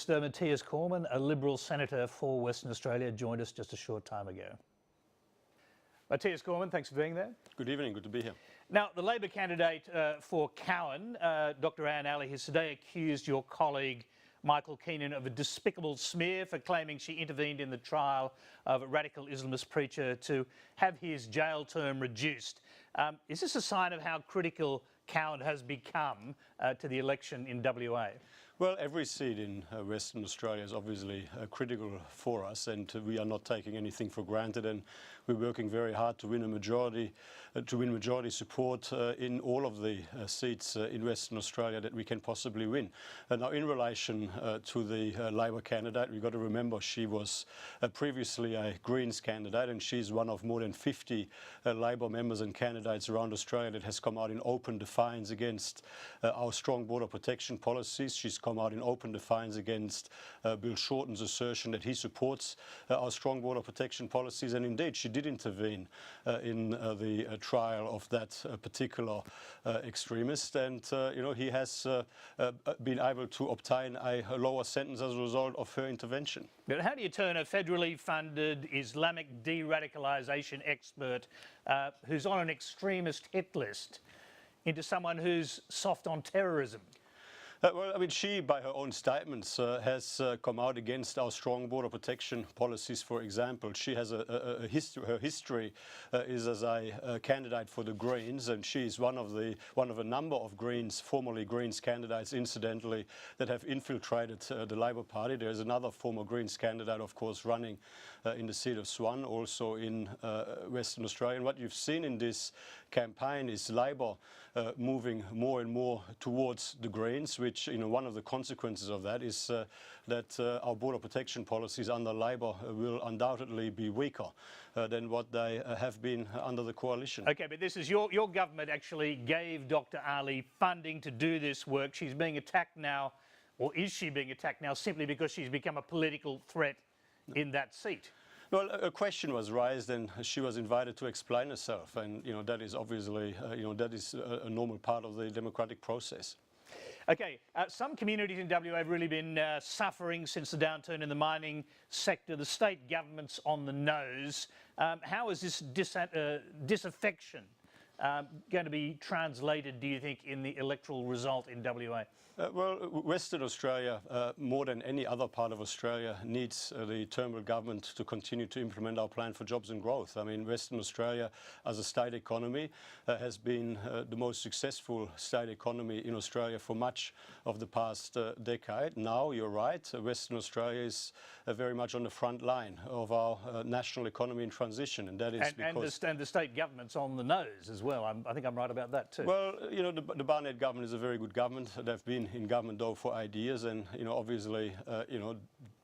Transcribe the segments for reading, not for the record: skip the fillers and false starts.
Matthias Cormann, a Liberal senator for Western Australia, joined us just a short time ago. Matthias Cormann, thanks for being there. Good evening, good to be here. Now, the Labor candidate for Cowan, Dr Anne Alley, has today accused your colleague Michael Keenan of a despicable smear for claiming she intervened in the trial of a radical Islamist preacher to have his jail term reduced. Is this a sign of how critical Cowan has become to the election in WA? Well, every seat in Western Australia is obviously critical for us, and we are not taking anything for granted, and we're working very hard to win a majority, support in all of the seats in Western Australia that we can possibly win. Now, in relation to the Labor candidate, we've got to remember she was previously a Greens candidate, and she's one of more than 50 Labor members and candidates around Australia that has come out in open defiance against our strong border protection policies. She's come out in open defiance against Bill Shorten's assertion that he supports our strong border protection policies, and indeed she did intervene in the trial of that particular extremist, and he has been able to obtain a lower sentence as a result of her intervention. But how do you turn a federally funded Islamic de-radicalisation expert who's on an extremist hit list into someone who's soft on terrorism? Well, I mean, she, by her own statements, has come out against our strong border protection policies, for example. She has a history. Her history is as a candidate for the Greens, and she's one of a number of Greens, formerly Greens candidates, incidentally, that have infiltrated the Labor Party. There's another former Greens candidate, of course, running in the seat of Swan, also in Western Australia. And what you've seen in this campaign is Labor moving more and more towards the Greens, which, one of the consequences of that is that our border protection policies under Labor will undoubtedly be weaker than what they have been under the coalition. Okay, but this is your government actually gave Dr Ali funding to do this work. She's being attacked now, or is she being attacked now simply because she's become a political threat in that seat? Well, a question was raised, and she was invited to explain herself, and that is obviously that is a normal part of the democratic process. Okay, some communities in WA have really been suffering since the downturn in the mining sector. The state government's on the nose. How is this disaffection going to be translated, do you think, in the electoral result in WA? Well, Western Australia, more than any other part of Australia, needs the Turnbull government to continue to implement our plan for jobs and growth. I mean, Western Australia, as a state economy, has been the most successful state economy in Australia for much of the past decade. Now, you're right, Western Australia is very much on the front line of our national economy in transition, and that is because... And the state government's on the nose as well. I think I'm right about that too. Well, the Barnett government is a very good government. They've been in government though for 8 years, and obviously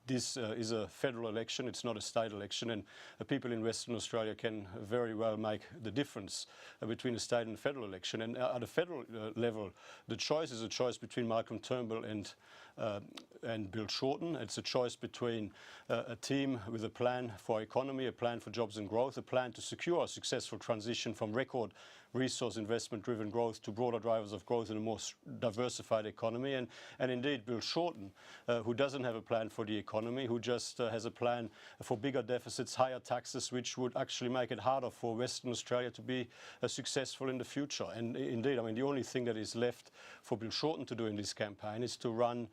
this is a federal election, it's not a state election, and people in Western Australia can very well make the difference between a state and federal election. And at a federal level, the choice is a choice between Malcolm Turnbull and Bill Shorten. It's a choice between a team with a plan for economy, a plan for jobs and growth, a plan to secure a successful transition from record resource investment driven growth to broader drivers of growth in a more diversified economy, and indeed Bill Shorten, who doesn't have a plan for the economy, who just has a plan for bigger deficits, higher taxes, which would actually make it harder for Western Australia to be successful in the future. And indeed, I mean, the only thing that is left for Bill Shorten to do in this campaign is to run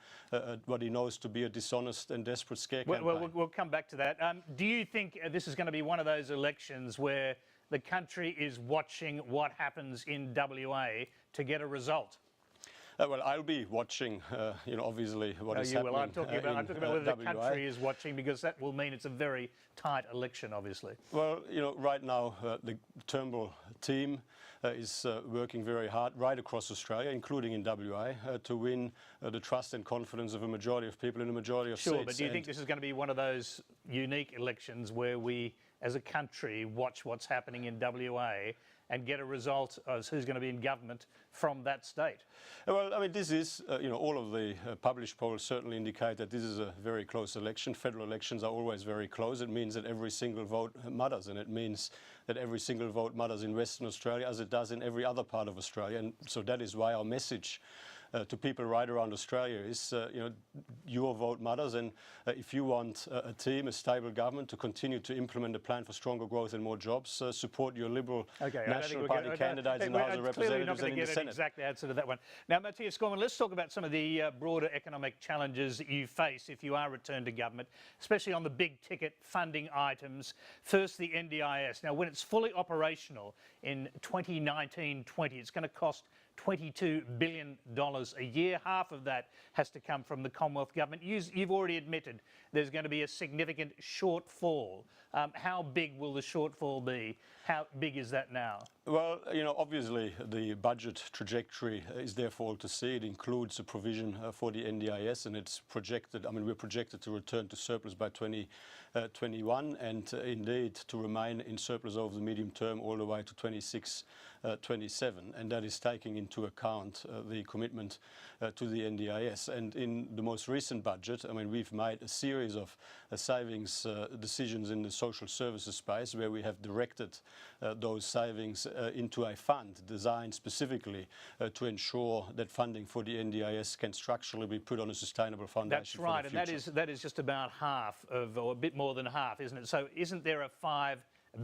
what he knows to be a dishonest and desperate scare campaign. Well, we'll come back to that. Do you think this is going to be one of those elections where the country is watching what happens in WA to get a result? Well, I'll be watching, obviously what is happening. I'm talking about whether the country is watching, because that will mean it's a very tight election, obviously. Well, right now the Turnbull team is working very hard right across Australia, including in WA, to win the trust and confidence of a majority of people in a majority of seats. Sure, but do you think this is going to be one of those unique elections where we, as a country, watch what's happening in WA and get a result as who's going to be in government from that state? Well, I mean, this is, all of the published polls certainly indicate that this is a very close election. Federal elections are always very close. It means that every single vote matters, and it means that every single vote matters in Western Australia as it does in every other part of Australia. And so that is why our message to people right around Australia is, your vote matters, and if you want a team, a stable government to continue to implement a plan for stronger growth and more jobs, support your Liberal National Party candidates in the House of Representatives and in the Senate. Exact answer to that one. Now, Matthias Gorman, let's talk about some of the broader economic challenges that you face if you are returned to government, especially on the big ticket funding items. First, the NDIS. Now, when it's fully operational in 2019-20, it's going to cost $22 billion a year. Half of that has to come from the Commonwealth Government. You've already admitted there's going to be a significant shortfall. How big will the shortfall be? How big is that now? Well, obviously the budget trajectory is there for all to see. It includes a provision for the NDIS, and it's projected, we're projected to return to surplus by 2021 and indeed to remain in surplus over the medium term all the way to 26, 27, and that is taking into account the commitment to the NDIS. And in the most recent budget, we've made a series of savings decisions in the social services space where we have directed those savings into a fund designed specifically to ensure that funding for the NDIS can structurally be put on a sustainable foundation. That's right, for the future. And that is just about half of, or a bit more than half, isn't it? So isn't there a $5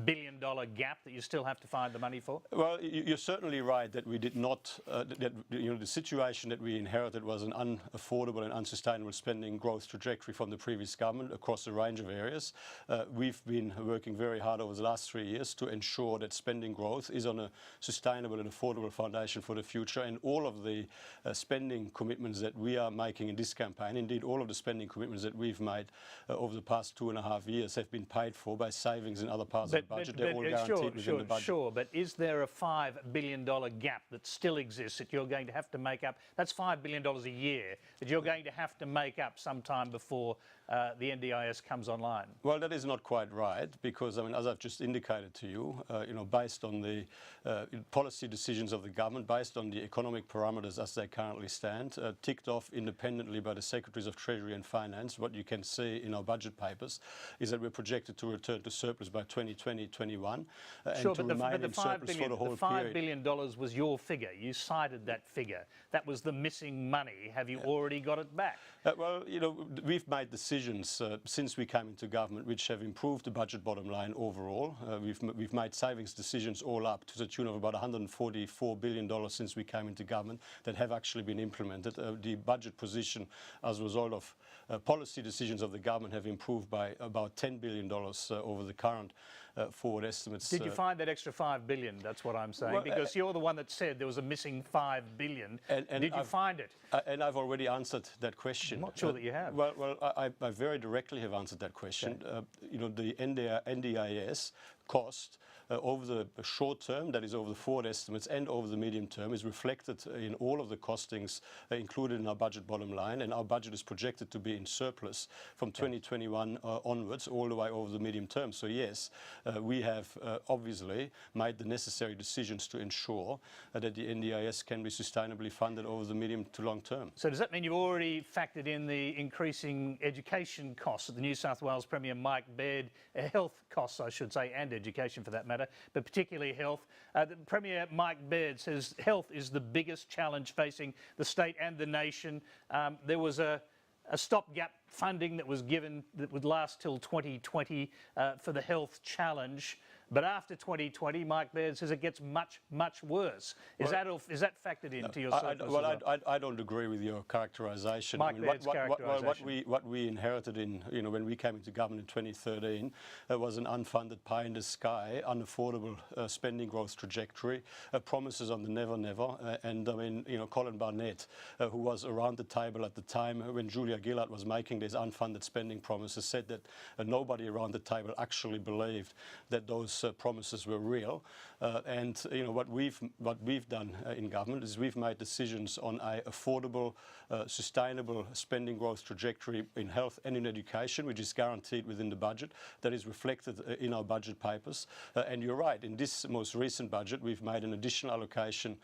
billion gap that you still have to find the money for? Well, you're certainly right that we did not, the situation that we inherited was an unaffordable and unsustainable spending growth trajectory from the previous government across a range of areas. We've been working very hard over the last 3 years to ensure that spending growth is on a sustainable and affordable foundation for the future, and all of the spending commitments that we are making in this campaign, indeed all of the spending commitments that we've made over the past 2.5 years have been paid for by savings in other parts of the budget. They're all guaranteed within the budget. Sure, but is there a $5 billion gap that still exists that you're going to have to make up? That's $5 billion a year that you're going to have to make up sometime before the NDIS comes online. Well, that is not quite right because, as I've just indicated to you, based on the policy decisions of the government, based on the economic parameters as they currently stand, ticked off independently by the Secretaries of Treasury and Finance, what you can see in our budget papers is that we're projected to return to surplus by 2020-21 and to remain in surplus for the whole period. $5 billion was your figure. You cited that figure. That was the missing money. Have you already got it back? Well, we've made decisions since we came into government which have improved the budget bottom line overall. We've made savings decisions all up to the tune of about $144 billion since we came into government that have actually been implemented. The budget position as a result of policy decisions of the government have improved by about $10 billion over the current forward estimates. Did you find that extra $5 billion? That's what I'm saying. Well, because you're the one that said there was a missing $5 billion. And did you find it? And I've already answered that question. I'm not sure that you have. Well, I very directly have answered that question. Okay. The NDIS cost over the short term, that is over the forward estimates, and over the medium term is reflected in all of the costings included in our budget bottom line, and our budget is projected to be in surplus from 2021 onwards all the way over the medium term. So yes, we have obviously made the necessary decisions to ensure that the NDIS can be sustainably funded over the medium to long term. So does that mean you've already factored in the increasing education costs that the New South Wales Premier Mike Baird, health costs I should say, and education for that matter, but particularly health? The Premier Mike Baird says health is the biggest challenge facing the state and the nation. There was a stopgap funding that was given that would last till 2020 for the health challenge. But after 2020, Mike Baird says it gets much, much worse. Is that factored into your surplus? Well, I don't agree with your characterisation. Mike Baird's characterisation. What we inherited when we came into government in 2013 was an unfunded pie in the sky, unaffordable spending growth trajectory, promises on the never, never. And Colin Barnett, who was around the table at the time when Julia Gillard was making these unfunded spending promises, said that nobody around the table actually believed that those promises were real, and what we've done in government is we've made decisions on a affordable, sustainable spending growth trajectory in health and in education, which is guaranteed within the budget. That is reflected in our budget papers. And you're right, in this most recent budget, we've made an additional allocation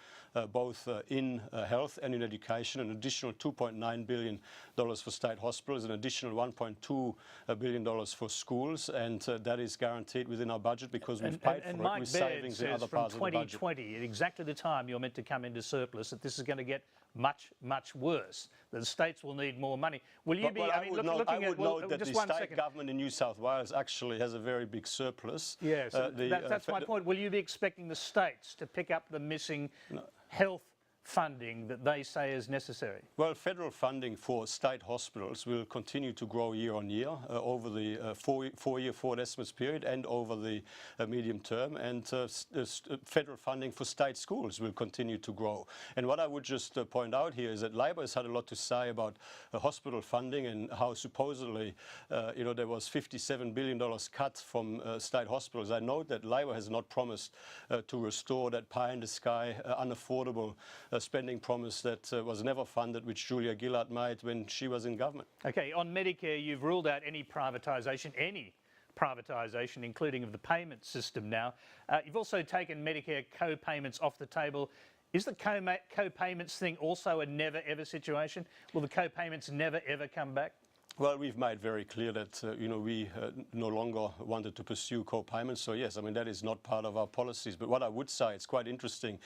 both in health and in education, an additional $2.9 billion for state hospitals, an additional $1.2 billion for schools, and that is guaranteed within our budget because because we've paid for Mike it with Baird savings in says other from parts of the budget. 2020, at exactly the time you're meant to come into surplus, that this is going to get much, much worse. That the states will need more money. Will you be? Well, I would note that just the one state second. government in New South Wales actually has a very big surplus. Yes, that's my point. Will you be expecting the states to pick up the missing health funding that they say is necessary? Well, federal funding for state hospitals will continue to grow year on year over the four-year forward estimates period and over the medium term, and federal funding for state schools will continue to grow. And what I would just point out here is that Labor has had a lot to say about hospital funding and how supposedly there was $57 billion cut from state hospitals. I note that Labor has not promised to restore that pie-in-the-sky, unaffordable spending promise that was never funded, which Julia Gillard made when she was in government. Okay, on Medicare, you've ruled out any privatisation, including of the payment system now. You've also taken Medicare co-payments off the table. Is the co-payments thing also a never-ever situation? Will the co-payments never, ever come back? Well, we've made very clear that we no longer wanted to pursue co-payments. So yes, I mean that is not part of our policies. But what I would say, it's quite interesting,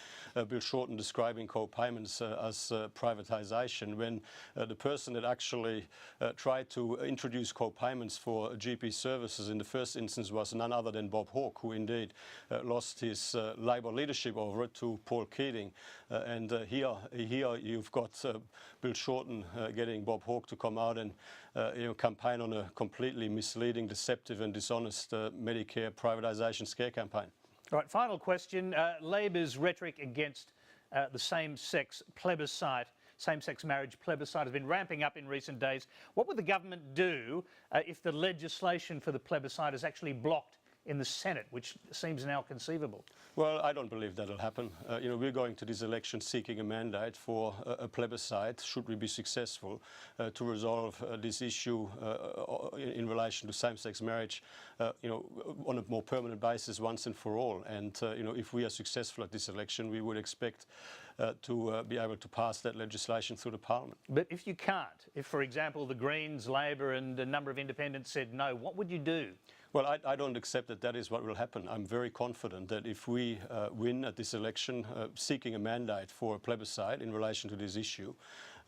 Bill Shorten describing co-payments as privatisation, when the person that actually tried to introduce co-payments for GP services in the first instance was none other than Bob Hawke, who indeed lost his Labor leadership over it to Paul Keating. And here you've got Bill Shorten getting Bob Hawke to come out and campaign on a completely misleading, deceptive and dishonest Medicare privatisation scare campaign. All right, final question. Labor's rhetoric against the same-sex plebiscite, same-sex marriage plebiscite has been ramping up in recent days. What would the government do if the legislation for the plebiscite is actually blocked in the Senate, which seems now conceivable? Well, I don't believe that'll happen. We're going to this election seeking a mandate for a plebiscite, should we be successful, to resolve this issue in relation to same-sex marriage, on a more permanent basis once and for all. And, if we are successful at this election, we would expect to be able to pass that legislation through the Parliament. But if you can't, if, for example, the Greens, Labor and a number of independents said no, what would you do? Well, I don't accept that that is what will happen. I'm very confident that if we win at this election, seeking a mandate for a plebiscite in relation to this issue,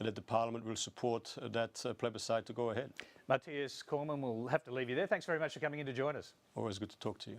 that the Parliament will support that plebiscite to go ahead. Matthias Cormann, we'll have to leave you there. Thanks very much for coming in to join us. Always good to talk to you.